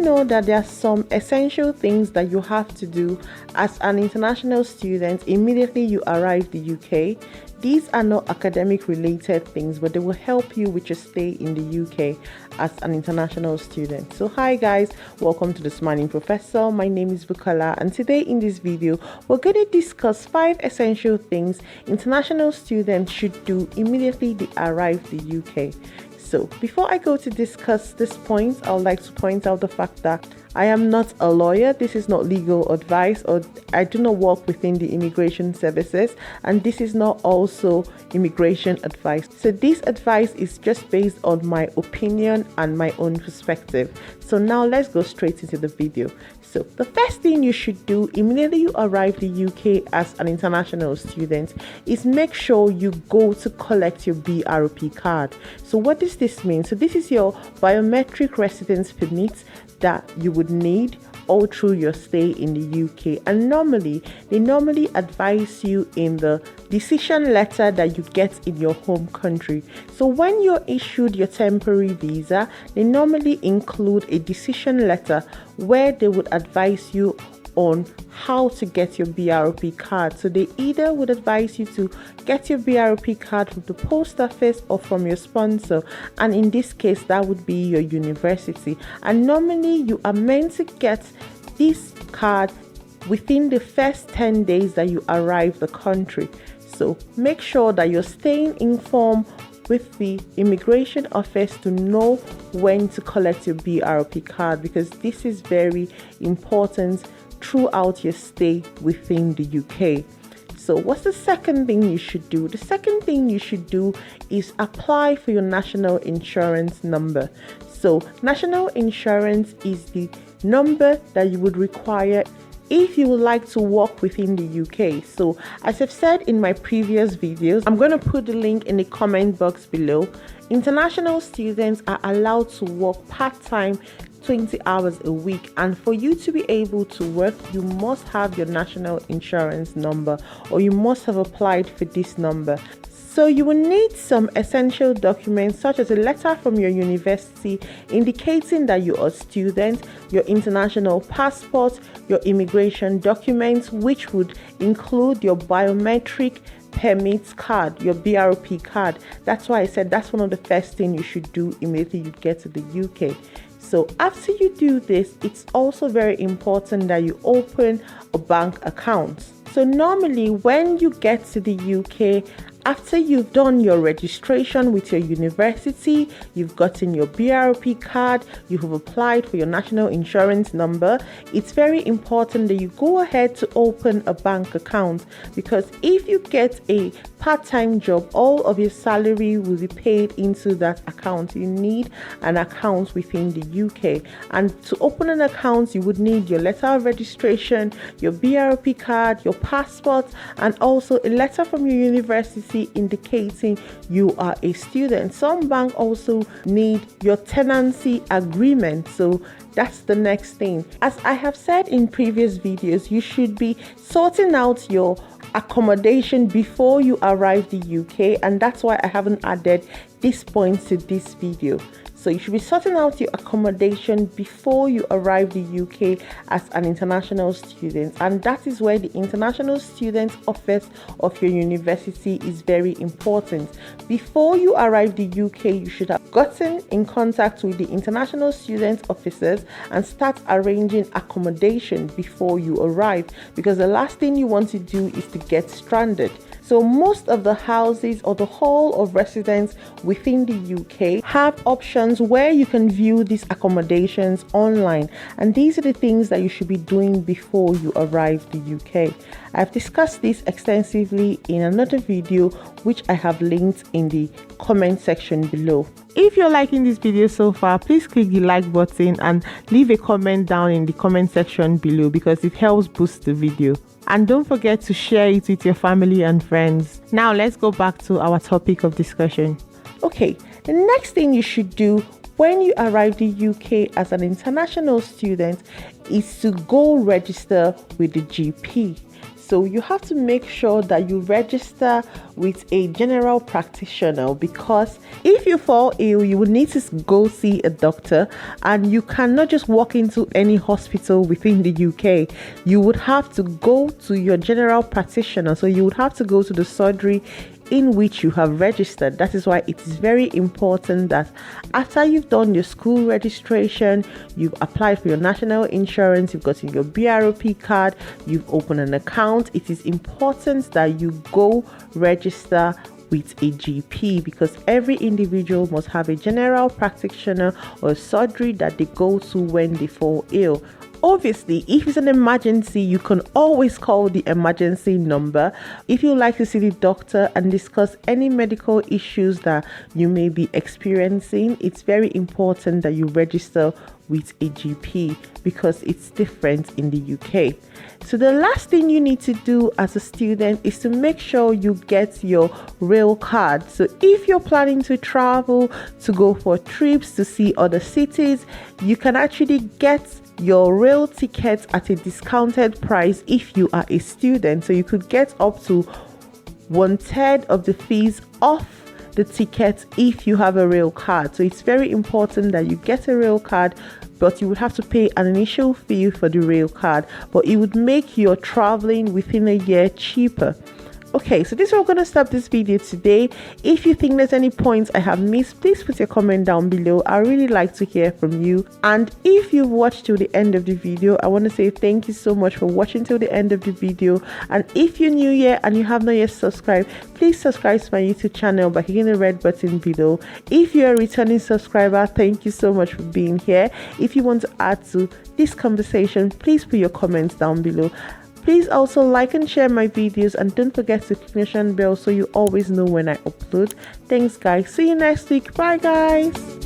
know that there are some essential things that you have to do as an international student immediately you arrive the UK? These are not academic related things, but they will help you with your stay in the UK as an international student. So hi guys, welcome to the Smiling Professor. My name is Bukola, and today in this video we're going to discuss 5 essential things international students should do immediately they arrive the UK. So before I go to discuss this point, I would like to point out the fact that I am not a lawyer. This is not legal advice, or I do not work within the immigration services, and this is not also immigration advice. So this advice is just based on my opinion and my own perspective. So now let's go straight into the video. So the first thing you should do immediately you arrive the UK as an international student is make sure you go to collect your BRP card. So what does this mean? So this is your biometric residence permit that you would need all through your stay in the UK, and they normally advise you in the decision letter that you get in your home country. So when you're issued your temporary visa, they normally include a decision letter where they would advise you on how to get your BRP card. So they either would advise you to get your BRP card from the post office or from your sponsor, and in this case that would be your university. And normally you are meant to get this card within the first 10 days that you arrive the country. So make sure that you're staying informed with the immigration office to know when to collect your BRP card, because this is very important throughout your stay within the UK. So what's the second thing you should do? The second thing you should do is apply for your national insurance number. So national insurance is the number that you would require if you would like to work within the UK. So as I've said in my previous videos, I'm going to put the link in the comment box below. International students are allowed to work part-time 20 hours a week, and for you to be able to work you must have your national insurance number, or you must have applied for this number. So you will need some essential documents such as a letter from your university indicating that you are a student, your international passport, your immigration documents, which would include your biometric permit card, your BRP card. That's why I said that's one of the first things you should do immediately you get to the UK. So after you do this, it's also very important that you open a bank account. So normally when you get to the UK, after you've done your registration with your university, you've gotten your BRP card, you have applied for your national insurance number, it's very important that you go ahead to open a bank account, because if you get a part-time job, all of your salary will be paid into that account. You need an account within the UK, and to open an account you would need your letter of registration, your BRP card, your passport, and also a letter from your university indicating you are a student. Some banks also need your tenancy agreement. So that's the next thing. As I have said in previous videos, you should be sorting out your accommodation before you arrive the UK, and that's why I haven't added this point to this video. So you should be sorting out your accommodation before you arrive the UK as an international student, and that is where the international student office of your university is very important. Before you arrive the UK, you should have gotten in contact with the international student officers and start arranging accommodation before you arrive, because the last thing you want to do is to get stranded. So most of the houses or the whole of residents within the UK have options where you can view these accommodations online, and these are the things that you should be doing before you arrive the UK. I've discussed this extensively in another video which I have linked in the comment section below. If you're liking this video so far, please click the like button and leave a comment down in the comment section below, because it helps boost the video. And don't forget to share it with your family and friends. Now let's go back to our topic of discussion. Okay, the next thing you should do when you arrive the UK as an international student is to go register with the GP. So you have to make sure that you register with a general practitioner, because if you fall ill, you will need to go see a doctor, and you cannot just walk into any hospital within the UK. You would have to go to your general practitioner. So you would have to go to the surgery in which you have registered. That is why it is very important that after you've done your school registration, you've applied for your national insurance, you've gotten your BROP card, you've opened an account, it is important that you go register with a GP, because every individual must have a general practitioner or a surgery that they go to when they fall ill. Obviously, if it's an emergency, you can always call the emergency number. If you like to see the doctor and discuss any medical issues that you may be experiencing, it's very important that you register with a GP, because it's different in the UK. So the last thing you need to do as a student is to make sure you get your rail card. So if you're planning to travel, to go for trips, to see other cities, you can actually get your rail tickets at a discounted price if you are a student. So you could get up to 1/3 of the fees off the ticket if you have a rail card. So it's very important that you get a rail card, but you would have to pay an initial fee for the rail card, but it would make your traveling within a year cheaper. Okay, so this is where we're going to stop this video today. If you think there's any points I have missed, please put your comment down below. I really like to hear from you. And if you've watched till the end of the video, I want to say thank you so much for watching till the end of the video. And if you're new here and you have not yet subscribed, please subscribe to my YouTube channel by clicking the red button below. If you're a returning subscriber, thank you so much for being here. If you want to add to this conversation, please put your comments down below. Please also like and share my videos, and don't forget to click the notification bell so you always know when I upload. Thanks guys. See you next week. Bye guys.